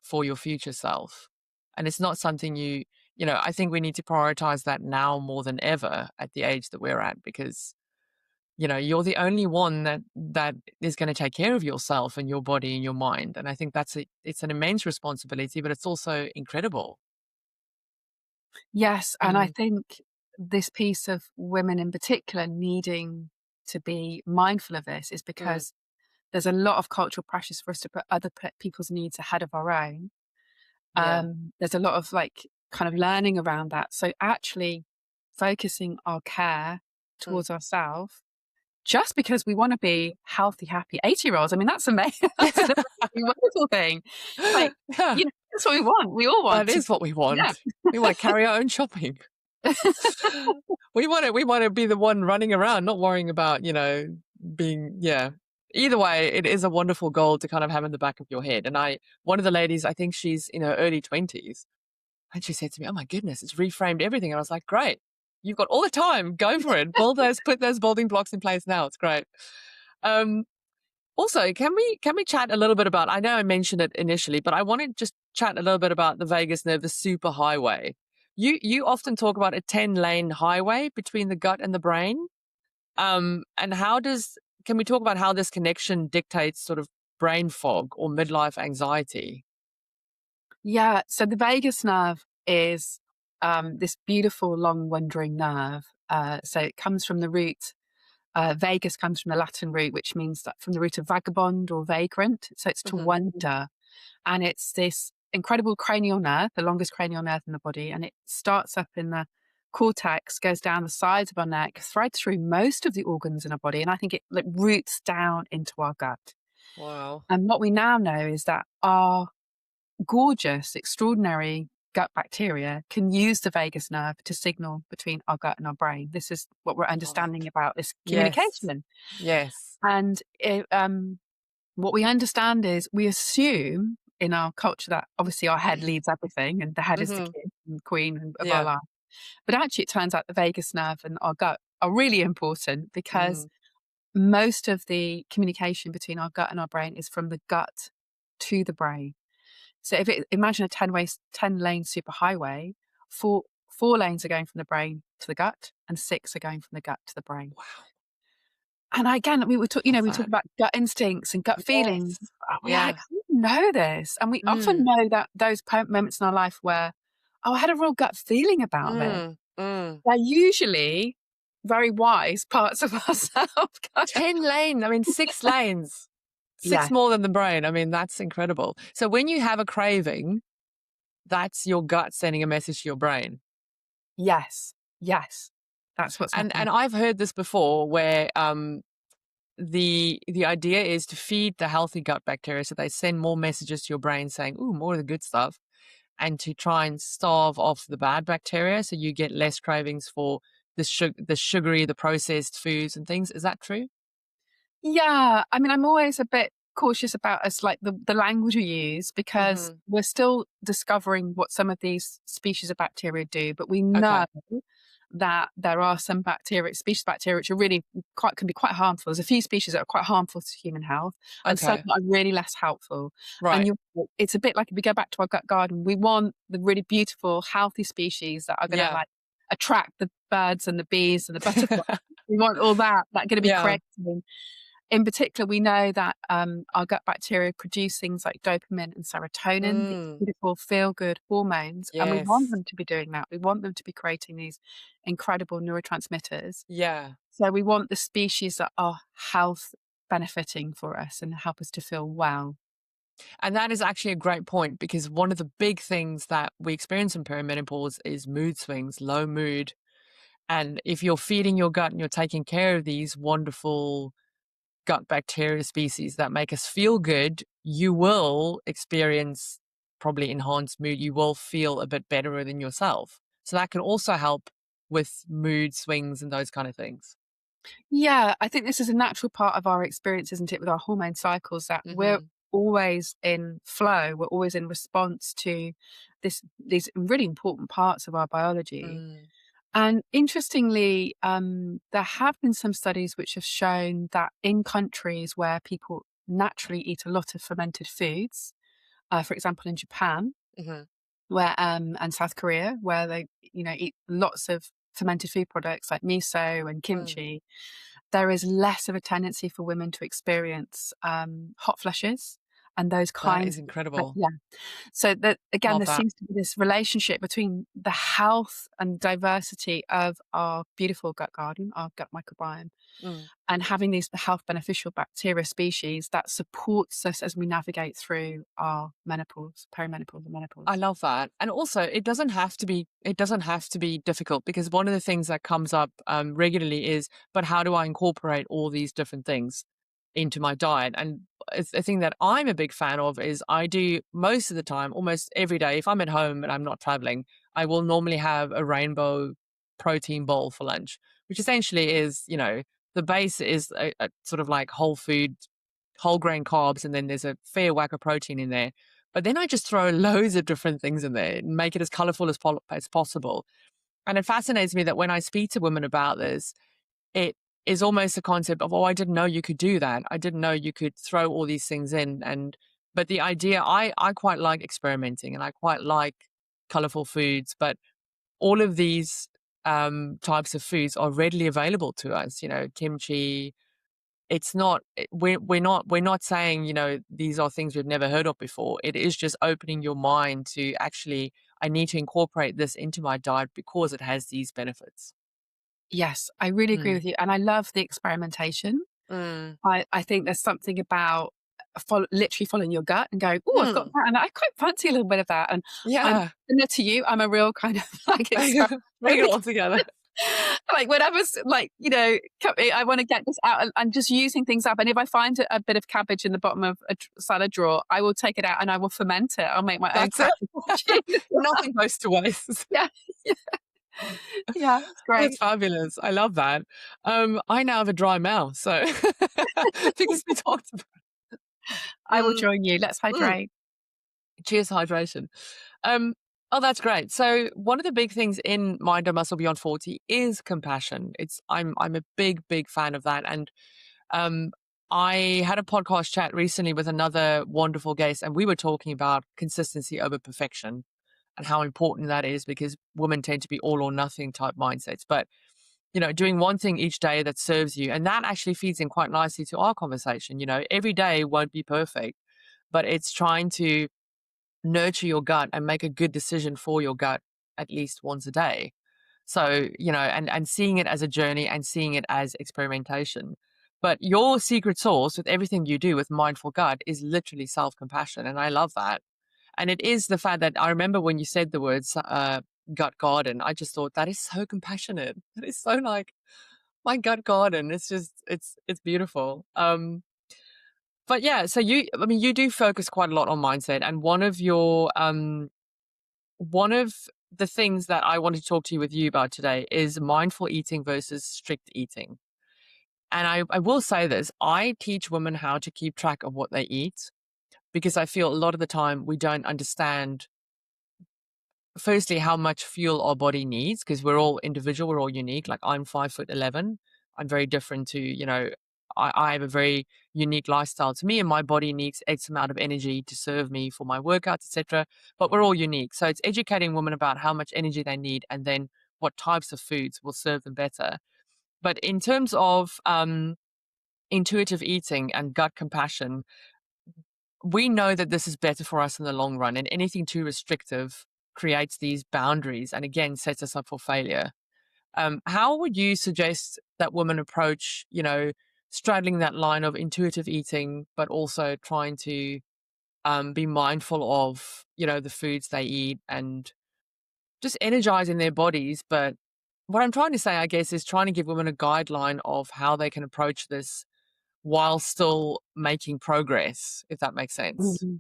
for your future self, and it's not something I think we need to prioritize that now more than ever at the age that we're at, because you're the only one that is going to take care of yourself and your body and your mind. And I think it's an immense responsibility, but it's also incredible.
Yes, and I
Mm,
think this piece of women in particular needing to be mindful of this is
mm,
because there's a lot of cultural pressures for us to put other people's needs ahead of our own.
yeah.
There's a lot of like kind of learning around that. So actually focusing our care
Mm.
towards ourselves just because we want to be healthy, happy 80-year-olds. I mean, that's amazing. That's an amazing, wonderful thing. Like,
Yeah,
that's what we want. We all want
that
to,
is what we
yeah.
want. We want to carry our own shopping. We want to be the one running around, not worrying about, being, yeah. Either way, it is a wonderful goal to kind of have in the back of your head. And one of the ladies, I think she's in her early 20s, and she said to me, "Oh my goodness, it's reframed everything." And I was like, "Great. You've got all the time. Go for it. Put those building blocks in place now. It's great." Um, Also, can we chat a little bit about, I know I mentioned it initially, but I want to just chat a little bit about the vagus nerve, the superhighway. You often talk about a 10-lane highway between the gut and the brain. And can we talk about how this connection dictates sort of brain fog or midlife anxiety?
Yeah. So the vagus nerve is this beautiful, long, wandering nerve. So it comes from the root. Vagus comes from the Latin root, which means that from the root of vagabond or vagrant. So it's to
Hmm.
wander. And it's this incredible cranial nerve, the longest cranial nerve in the body. And it starts up in the cortex, goes down the sides of our neck, threads through most of the organs in our body. And I think it like roots down into our gut.
Wow.
And what we now know is that our gorgeous, extraordinary gut bacteria can use the vagus nerve to signal between our gut and our brain. This is what we're
Love it.
understanding about this
Yes.
communication.
Yes.
And what we understand is we assume in our culture that obviously our head leads everything and the head is the
Hmm.
king and queen of our
Yeah.
life. But actually, it turns out the vagus nerve and our gut are really important because
Mm.
most of the communication between our gut and our brain is from the gut to the brain. So imagine a 10-lane superhighway, four lanes are going from the brain to the gut, and six are going from the gut to the brain.
Wow.
And again, we talk
Love
we talk
that.
about gut instincts and gut feelings.
Yes.
We are
Yeah.
know this, and we often
Mm,
know that those moments in our life where, oh, I had a real gut feeling about this.
mm, mm.
They're usually very wise parts of ourselves.
10 lanes, I mean, 6 lanes, 6
Yeah.
more than the brain. I mean, that's incredible. So when you have a craving, that's your gut sending a message to your brain.
Yes. Yes. That's what's happening.
And I've heard this before where the idea is to feed the healthy gut bacteria so they send more messages to your brain saying, "Ooh, more of the good stuff," and to try and starve off the bad bacteria so you get less cravings for the sugary, the processed foods and things. Is that true?
Yeah, I mean, I'm always a bit cautious about us, like the language we use, because
Mhm.
we're still discovering what some of these species of bacteria do. But we know
Okay.
that there are some species of bacteria which are really can be quite harmful. There's a few species that are quite harmful to human health, and some
Okay.
that are really less helpful. And
Right.
it's a bit like if we go back to our gut garden, we want the really beautiful, healthy species that are going to
Yeah.
like attract the birds and the bees and the butterflies. We want all that are going to be
Yeah.
creating. In particular, we know that our gut bacteria produce things like dopamine and serotonin, these
Mm.
beautiful feel-good hormones, and we want
Yes.
them to be doing that. We want them to be creating these incredible neurotransmitters.
Yeah.
So we want the species that are health benefiting for us and help us to feel well.
And that is actually a great point because one of the big things that we experience in perimenopause is mood swings, low mood. And if you're feeding your gut and you're taking care of these wonderful gut bacteria species that make us feel good, you will experience probably enhanced mood. You will feel a bit better within yourself. So that can also help with mood swings and those kind of things.
Yeah, I think this is a natural part of our experience, isn't it, with our hormone cycles, that we're
Hmm.
always in flow, we're always in response to these really important parts of our biology.
Mm.
And interestingly, there have been some studies which have shown that in countries where people naturally eat a lot of fermented foods, for example, in Japan,
Hmm.
where and South Korea, where they eat lots of fermented food products like miso and
Mm.
kimchi, there is less of a tendency for women to experience hot flushes and those
That
kinds
is
of,
incredible.
yeah. So that again,
Love
there
that.
seems to be this relationship between the health and diversity of our beautiful gut garden, our gut microbiome,
Mm.
and having these health beneficial bacteria species that supports us as we navigate through our menopause, perimenopause, and
I
menopause.
love that. And also it doesn't have to be difficult because one of the things that comes up regularly is, but how do I incorporate all these different things into my diet? And it's the thing that I'm a big fan of is I do most of the time, almost every day, if I'm at home and I'm not traveling, I will normally have a rainbow protein bowl for lunch, which essentially is, the base is a sort of like whole food, whole grain carbs, and then there's a fair whack of protein in there. But then I just throw loads of different things in there and make it as colorful as possible. And it fascinates me that when I speak to women about this, it is almost a concept of, oh, I didn't know you could do that. I didn't know you could throw all these things in. But the idea, I quite like experimenting and I quite like colorful foods, but all of these types of foods are readily available to us, kimchi. It's not we're not saying, these are things we've never heard of before. It is just opening your mind to actually, I need to incorporate this into my diet because it has these benefits.
Yes, I really agree
Mm.
with you, and I love the experimentation.
Mm.
I think there's something about literally following your gut and going, "Oh, I've got
Mm.
that, and I quite fancy a little bit of that." And I'm
Yeah.
similar to you. I'm a real kind of like
Bring it
experiment.
all together.
Like whatever's like, I want to get this out and just using things up. And if I find a bit of cabbage in the bottom of a salad drawer, I will take it out and I will ferment it. I'll make my own
That's it.
cabbage.
Nothing goes to waste.
Yeah, yeah, yeah, it's
That's
great.
fabulous. I love that. I now have a dry mouth, so because we talked about.
I will
Mm,
join you. Let's
mm.
hydrate.
Cheers, hydration. Um, oh, that's great. So one of the big things in Mind and Muscle Beyond 40 is compassion. I'm a big, big fan of that. And um, I had a podcast chat recently with another wonderful guest, and we were talking about consistency over perfection and how important that is because women tend to be all or nothing type mindsets. But doing one thing each day that serves you, and that actually feeds in quite nicely to our conversation. Every day won't be perfect, but it's trying to nurture your gut and make a good decision for your gut at least once a day. So, and seeing it as a journey and seeing it as experimentation. But your secret sauce with everything you do with mindful gut is literally self-compassion. And I love that. And it is the fact that I remember when you said the words gut garden, I just thought that is so compassionate. That is so like my gut garden. It's just, it's beautiful. But yeah, so you do focus quite a lot on mindset. And one of the things that I want to talk to you with you about today is mindful eating versus strict eating. And I will say this, I teach women how to keep track of what they eat because I feel a lot of the time we don't understand, firstly, how much fuel our body needs because we're all individual, we're all unique. Like I'm 5'11". I'm very different to, I have a very unique lifestyle to me and my body needs X amount of energy to serve me for my workouts, etc. But we're all unique. So it's educating women about how much energy they need and then what types of foods will serve them better. But in terms of intuitive eating and gut compassion, we know that this is better for us in the long run, and anything too restrictive creates these boundaries and again sets us up for failure. How would you suggest that women approach, straddling that line of intuitive eating, but also trying to be mindful of, the foods they eat and just energizing their bodies? But what I'm trying to say, I guess, is trying to give women a guideline of how they can approach this while still making progress, if that makes sense.
Mhm.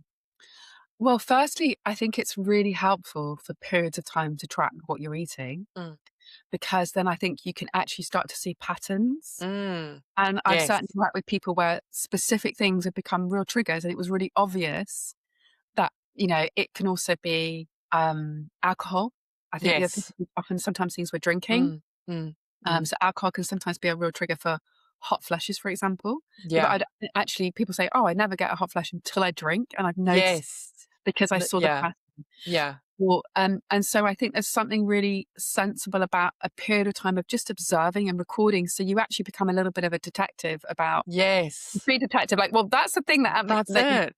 Well, firstly, I think it's really helpful for periods of time to track what you're eating
Mm.
because then I think you can actually start to see patterns.
Mm.
And I've
Yes.
certainly worked with people where specific things have become real triggers, and it was really obvious that, it can also be alcohol. I think the other thing
Yes.
is often sometimes things we're drinking.
Mm. Mm. Mm.
So alcohol can sometimes be a real trigger for hot flushes, for example. But
Yeah.
actually, people say, "Oh, I never get a hot flush until I drink," and I've noticed
Yes.
because I saw the
Yeah.
pattern.
Yeah.
Well, and so I think there's something really sensible about a period of time of just observing and recording, so you actually become a little bit of a detective about
Yes.
food detective, like, well, that's the thing
That's
that you
it.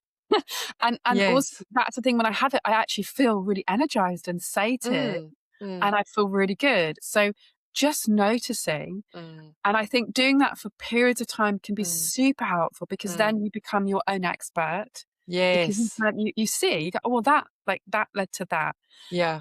and also
Yes.
that's the thing when I have it, I actually feel really energized and sated,
Mm. Mm.
and I feel really good. So just noticing,
Mm.
and I think doing that for periods of time can be
Mm.
super helpful because
Mm.
then you become your own expert because
Yes.
you see, you go, "Oh, well, that led to that."
Yeah.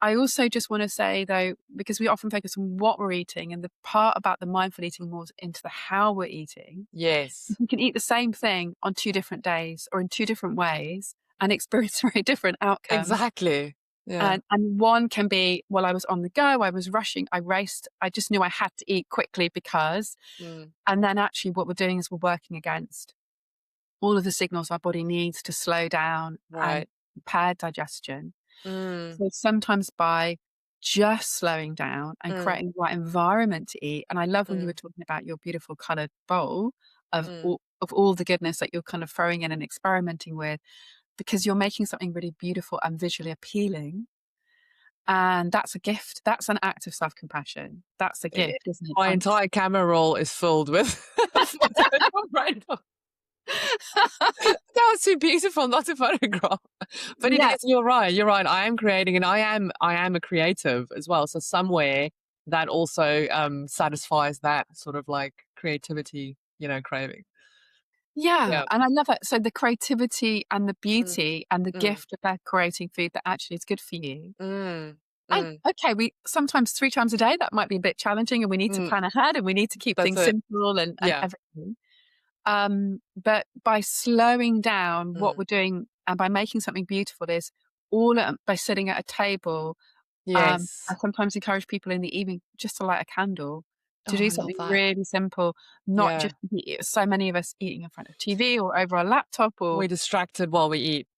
I also just wanna say, though, because we often focus on what we're eating, and the part about the mindful eating more into the how we're eating.
Yes.
You can eat the same thing on 2 different days or in 2 different ways and experience very different outcomes.
Exactly. Yeah.
And one can be, well, I was on the go, I was rushing, I raced, I just knew I had to eat quickly because,
Mm.
and then actually what we're doing is we're working against all of the signals our body needs to slow down and
Right.
repair digestion.
Mm.
So sometimes by just slowing down and
Mm.
creating the right environment to eat, and I love when you were
Mm.
talking about your beautiful coloured bowl
Mm.
of all the goodness that you're kind of throwing in and experimenting with, because you're making something really beautiful and visually appealing. And that's a gift. That's an act of self-compassion. That's a
Eh,
gift, isn't it?
my entire camera roll is filled with photos of random. That was too beautiful not to photograph. But it
Yeah,
is, you're right, you're right. I am creating and I am a creative as well. So somewhere that also satisfies that sort of like creativity, craving.
yeah,
Yeah.
and I love it. So the creativity and the
Mm.
beauty and the
Mm.
gift of creating food that actually is good for you.
Mm.
And
Mm.
okay, we sometimes 3 times a day, that might be a bit challenging, and we need to
Mm.
plan ahead, and we need to keep
That's
things
it.
simple and
Yeah.
everything. But by slowing down what
Mm.
we're doing and by making something beautiful is all by sitting at a table. I
Yes.
sometimes encourage people in the evening just to light a candle, to
Oh,
do
I love
something
that.
really simple, not
Yeah.
just to be so many of us eating in front of TV or over a laptop or
We're distracted while we eat.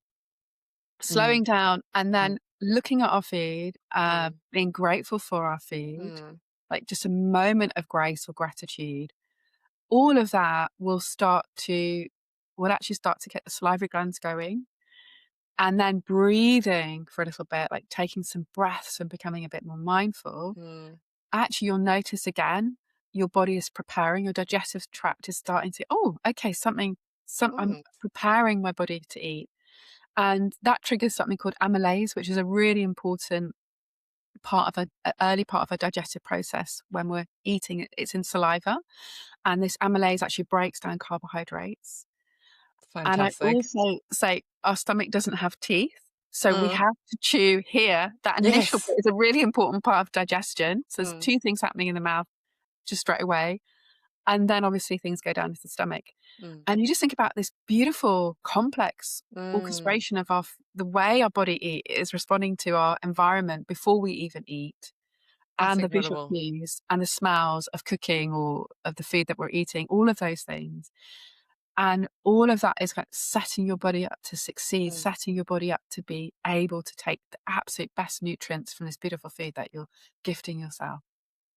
Mm.
slowing down and
Mm.
then looking at our food,
Mm.
being grateful for our food,
Mm.
like just a moment of grace or gratitude. All of that will actually start to get the salivary glands going. And then breathing for a little bit, like taking some breaths and becoming a bit more mindful.
Mm.
Actually, you'll notice again, your body is preparing, your digestive tract is starting to, oh, okay, something I'm
Mm.
preparing my body to eat. And that triggers something called amylase, which is a really important part of a early part of a digestive process when we're eating. It's in saliva, and this amylase actually breaks down carbohydrates. And I
Fantastic.
also say our stomach doesn't have teeth, so we
Mm.
have to chew here. That initial
Yes.
bit is a really important part of digestion. So there's
Mm.
two things happening in the mouth just straight away, and then obviously things go down to the stomach.
Mm.
And you just think about this beautiful, complex
Mm.
orchestration of the way our body is responding to our environment before we even eat,
That's
and the visual
incredible.
cues and the smells of cooking or of the food that we're eating, all of those things. And all of that is kind of setting your body up to succeed,
Mm.
setting your body up to be able to take the absolute best nutrients from this beautiful food that you're gifting yourself.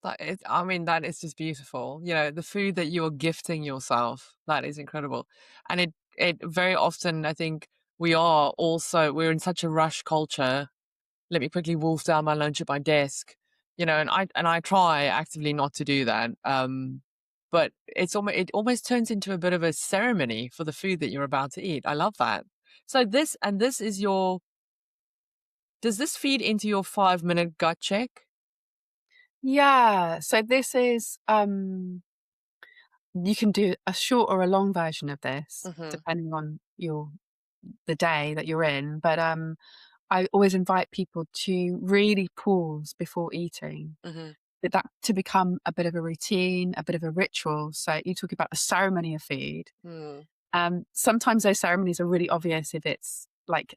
I mean, that is just beautiful. You know, the food that you're gifting yourself, that is incredible. And it very often, I think we're in such a rush culture. Let me quickly wolf down my lunch at my desk, and I try actively not to do that. But it almost turns into a bit of a ceremony for the food that you're about to eat. I love that. So this is does this feed into your 5-minute gut check?
Yeah. So this is you can do a short or a long version of this,
Mm-hmm.
depending on the day that you're in. But I always invite people to really pause before eating.
Mm-hmm.
That to become a bit of a routine, a bit of a ritual. So you talk about the ceremony of food.
Mm.
Sometimes those ceremonies are really obvious if it's like,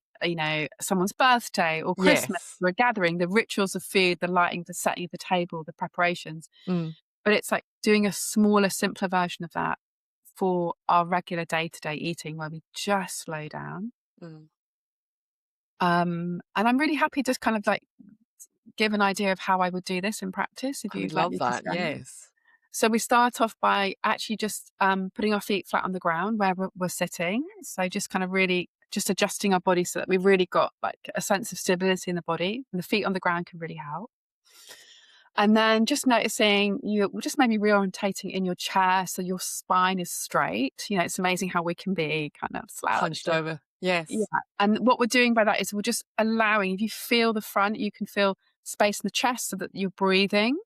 someone's birthday or Christmas
Yes.
or a gathering, the rituals of food, the lighting, the setting of the table, the preparations.
Mm.
But it's like doing a smaller, simpler version of that for our regular day-to-day eating where we just slow down.
Mm.
And I'm really happy to kind of like give an idea of how I would do this in practice if
I would
you'd like
love
me to
that.
share.
Yes.
So we start off by actually just putting our feet flat on the ground where we're sitting. So just kind of really just adjusting our body so that we've really got like a sense of stability in the body. And the feet on the ground can really help. And then just noticing you just maybe reorientating in your chair so your spine is straight. It's amazing how we can be kind of slouched.
Hunched over.
Yeah.
Yes.
And what we're doing by that is we're just allowing, if you feel the front, you can feel space in the chest so that you're breathing.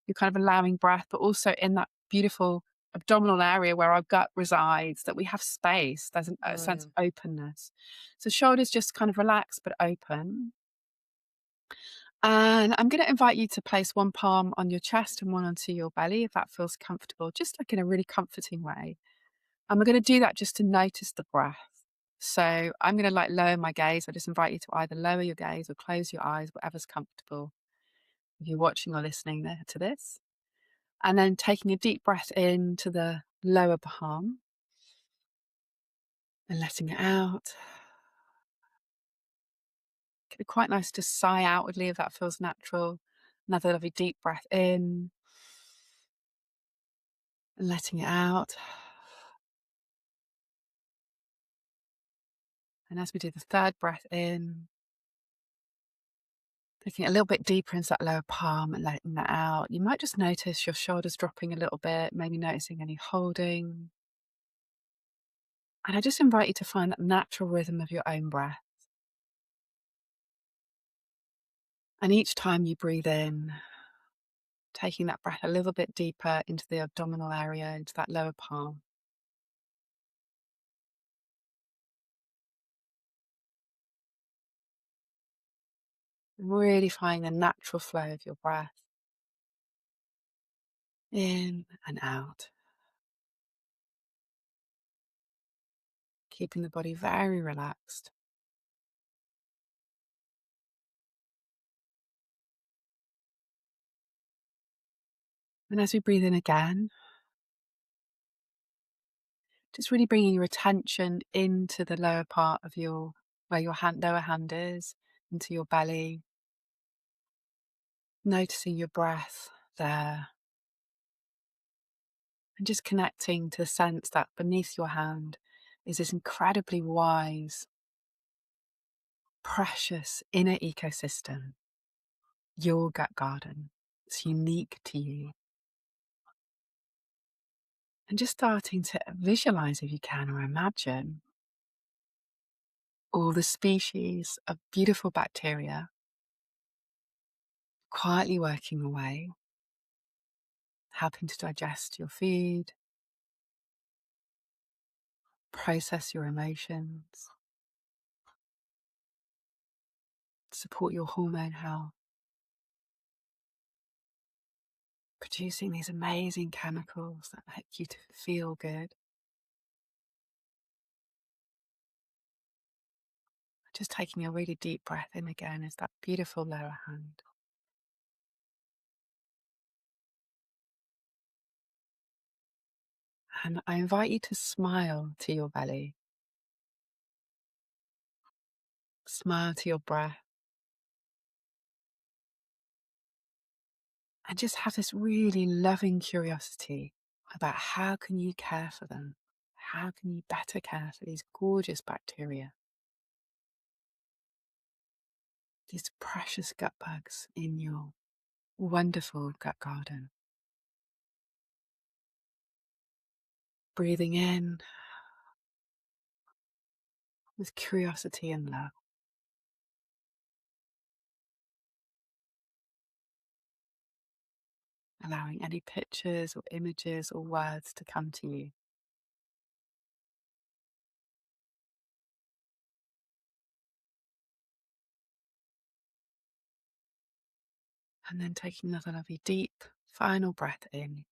You're kind of allowing breath, but also in that beautiful abdominal area where our gut resides, that we have space. There's a sense
Mm.
of openness. So shoulders just kind of relaxed but open. And I'm going to invite you to place one palm on your chest and one onto your belly if that feels comfortable, just like in a really comforting way. And we're going to do that just to notice the breath. So I'm going to like lower my gaze. I just invite you to either lower your gaze or close your eyes, whatever's comfortable. If you're watching or listening there to this. And then taking a deep breath in to the lower palm and letting it out. It can be quite nice to sigh outwardly if that feels natural. Another lovely deep breath in and letting it out. And as we do the third breath in, taking it a little bit deeper into that lower palm and letting that out, you might just notice your shoulders dropping a little bit, maybe noticing any holding. And I just invite you to find that natural rhythm of your own breath. And each time you breathe in, taking that breath a little bit deeper into the abdominal area, into that lower palm. Really find the natural flow of your breath in and out, keeping the body very relaxed. And as we breathe in again, just really bringing your attention into the lower part of where your lower hand is, into your belly, noticing your breath there, and just connecting to the sense that beneath your hand is this incredibly wise, precious inner ecosystem, your gut garden. It's unique to you. And just starting to visualize, if you can, or imagine all the species of beautiful bacteria quietly working away, helping to digest your food, process your emotions, support your hormone health, producing these amazing chemicals that make you to feel good. Just taking a really deep breath in again as that beautiful lower hand. And I invite you to smile to your belly, smile to your breath, and just have this really loving curiosity about how can you care for them? How can you better care for these gorgeous bacteria, these precious gut bugs in your wonderful gut garden? Breathing in with curiosity and love. Allowing any pictures or images or words to come to you. And then taking another lovely deep final breath in,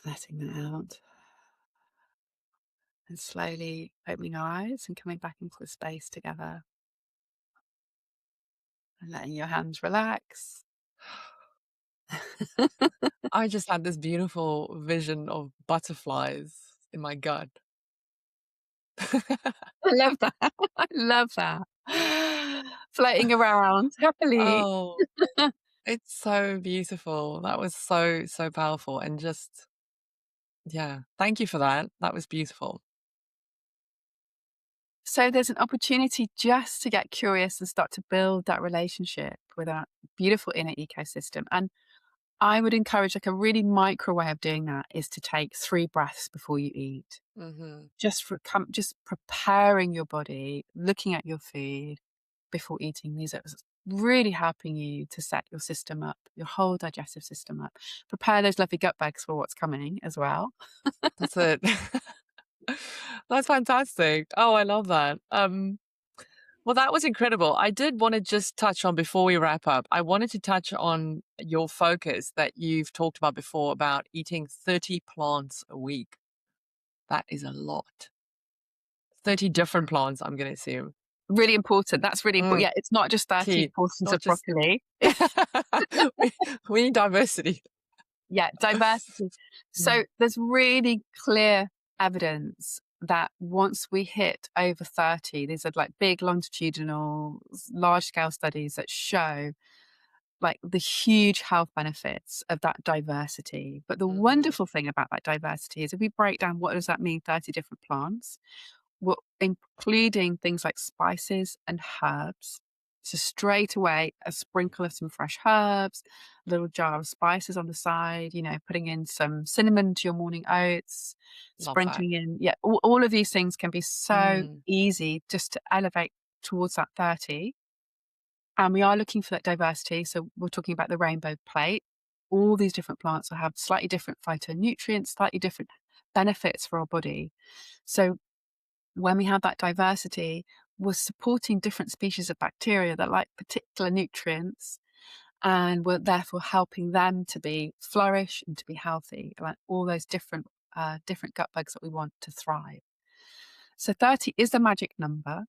letting that out, and slowly opening our eyes and coming back into the space together, and letting your hands relax.
I just had this beautiful vision of butterflies in my gut.
I love that. I love that. Floating around happily.
Oh, it's so beautiful. That was so, so powerful. And just, yeah, thank you for that. That was beautiful.
So there's an opportunity just to get curious and start to build that relationship with that beautiful inner ecosystem. And I would encourage, like, a really micro way of doing that is to take 3 breaths before you eat.
Hmm.
Just preparing your body, looking at your food before eating. These are really helping you to set your system up, your whole digestive system up. Prepare those lovely gut bags for what's coming as well.
That's it. That's fantastic. Oh, I love that. Well, that was incredible. I did want to just touch on before we wrap up. I wanted to touch on your focus that you've talked about before about eating 30 plants a week. That is a lot. 30 different plants, I'm going to assume.
Really important. That's really important.
Mm,
Yeah, it's not just 30
key.
portions
Not
of
just,
broccoli.
we, we need diversity.
Yeah, diversity.
Mm,
So there's really clear evidence that once we hit over 30, these are like big longitudinal, large scale studies that show like the huge health benefits of that diversity. But the
mhm.
wonderful thing about that diversity is if we break down what does that mean, 30 different plants, well, including things like spices and herbs. So straight away, a sprinkle of some fresh herbs, a little jar of spices on the side, putting in some cinnamon to your morning oats,
Love that.
sprinkling in, yeah, all of these things can be so
Mm,
easy just to elevate towards that 30. And we are looking for that diversity. So we're talking about the rainbow plate. All these different plants will have slightly different phytonutrients, slightly different benefits for our body. So when we have that diversity, we're supporting different species of bacteria that like particular nutrients, and we're therefore helping them to be flourish and to be healthy, like all those different gut bugs that we want to thrive. So 30 is the magic number.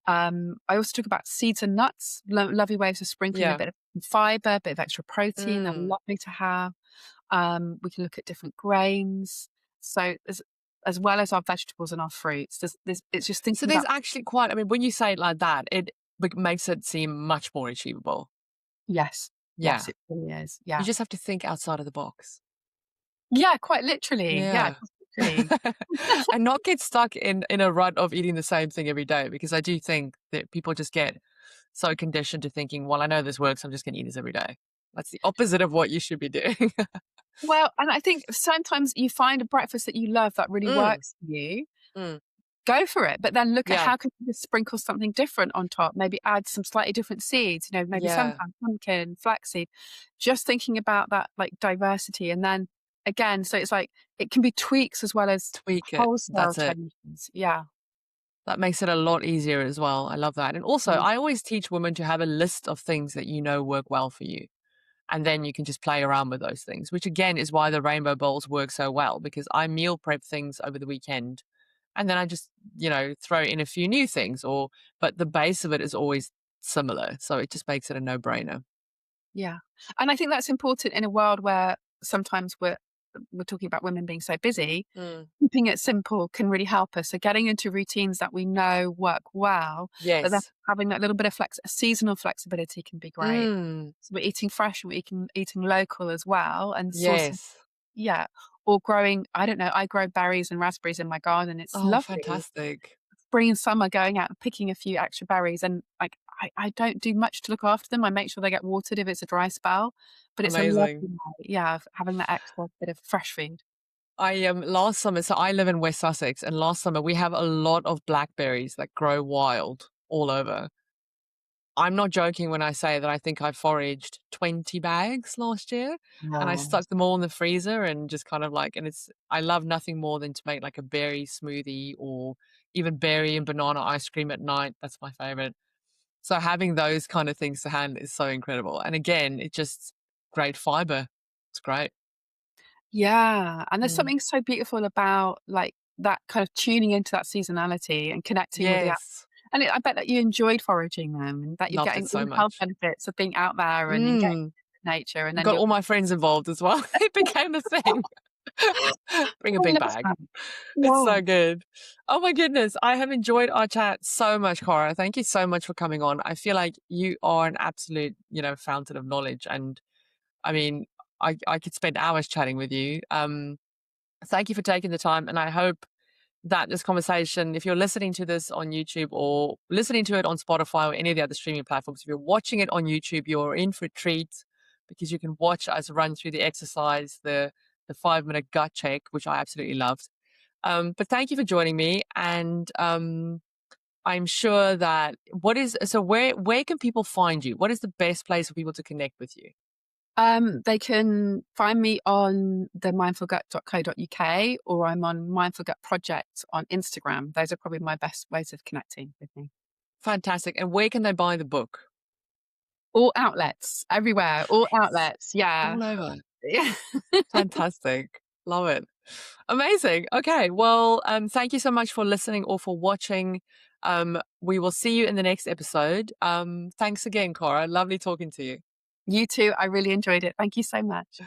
I also talk about seeds and nuts, lovely ways of sprinkling a
yeah.
bit of fiber, a bit of extra protein. They're
Mm.
lovely to have. We can look at different grains. So as well as our vegetables and our fruits, it's just
So
thinking
there's
about,
actually quite, I mean, when you say it like that, it makes it seem much more achievable.
yes, yes,
Yeah.
it really is.
You
Yeah.
just have to think outside of the box.
Yeah, quite literally. Yeah,
Yeah.
just literally.
And not get stuck in a rut of eating the same thing every day, because I do think that people just get so conditioned to thinking, well, I know this works, I'm just going to eat this every day. That's the opposite of what you should be doing.
Well, and I think sometimes you find a breakfast that you love that really
Mm,
works for you,
mm.
go for it, but then look at
Yeah,
how can you just sprinkle something different on top, maybe add some slightly different seeds, maybe
yeah,
sunflower, pumpkin, flaxseed, just thinking about that, like, diversity, and then again, so it's like it can be tweaks as well as
tweak it.
wholesale
That's it.
changes. Yeah.
That makes it a lot easier as well. I love that. And also,
Mm.
I always teach women to have a list of things that work well for you. And then you can just play around with those things, which again is why the rainbow bowls work so well because I meal prep things over the weekend and then I just, throw in a few new things but the base of it is always similar. So it just makes it a no-brainer.
Yeah. And I think that's important in a world where sometimes we're talking about women being so busy.
Mm.
Keeping it simple can really help us. So getting into routines that we know work well, but then
Yes.
having that little bit of seasonal flexibility can be great.
Mm.
So we're eating fresh and we're eating local as well and sourcing,
Yes.
yeah. Or growing, I don't know, I grow berries and raspberries in my garden. It's
Oh,
lovely.
fantastic.
Spring and summer going out and picking a few extra berries, and like I don't do much to look after them. I make sure they get watered if it's a dry spell, but it's a lovely
Amazing.
way, yeah, of having that extra bit of fresh food.
I last summer, so I live in West Sussex, and last summer we have a lot of blackberries that grow wild all over. I'm not joking when I say that I think I foraged 20 bags last year and I
Wow.
stuck them all in the freezer and just kind of like, and I love nothing more than to make like a berry smoothie or even berry and banana ice cream at night. That's my favorite. So having those kind of things to hand is so incredible. And again, it just great fiber. It's great.
Yeah, and there's
Mm.
something so beautiful about, like, that kind of tuning into that seasoналity and connecting with the
Yes.
and I bet that you enjoyed foraging them and that you're
Loved
getting
it
all
so
the health
much.
benefits of being out there and engaging
Mm.
with nature, and then
Got
you're
all my friends involved as well. It became a thing. Bring a
I
big
love
bag.
that.
It's
Yeah.
so good. Oh my goodness. I have enjoyed our chat so much, Cara. Thank you so much for coming on. I feel like you are an absolute, fountain of knowledge. And I mean, I could spend hours chatting with you. Thank you for taking the time. And I hope that this conversation, if you're listening to this on YouTube or listening to it on Spotify or any of the other streaming platforms, if you're watching it on YouTube, you're in for a treat because you can watch us run through the exercise, the 5 minute gut check, which I absolutely loved. But thank you for joining me. And I'm sure that where can people find you? What is the best place for people to connect with you?
They can find me on the mindfulgut.co.uk, or I'm on Mindful Gut Project on Instagram. Those are probably my best ways of connecting with me.
Fantastic. And where can they buy the book?
All outlets, everywhere, all outlets, yeah.
All over.
Yeah.
Fantastic. Love it. Amazing. Okay. Well, thank you so much for listening or for watching. We will see you in the next episode. Thanks again, Cora. Lovely talking to you.
You too, I really enjoyed it. Thank you so much.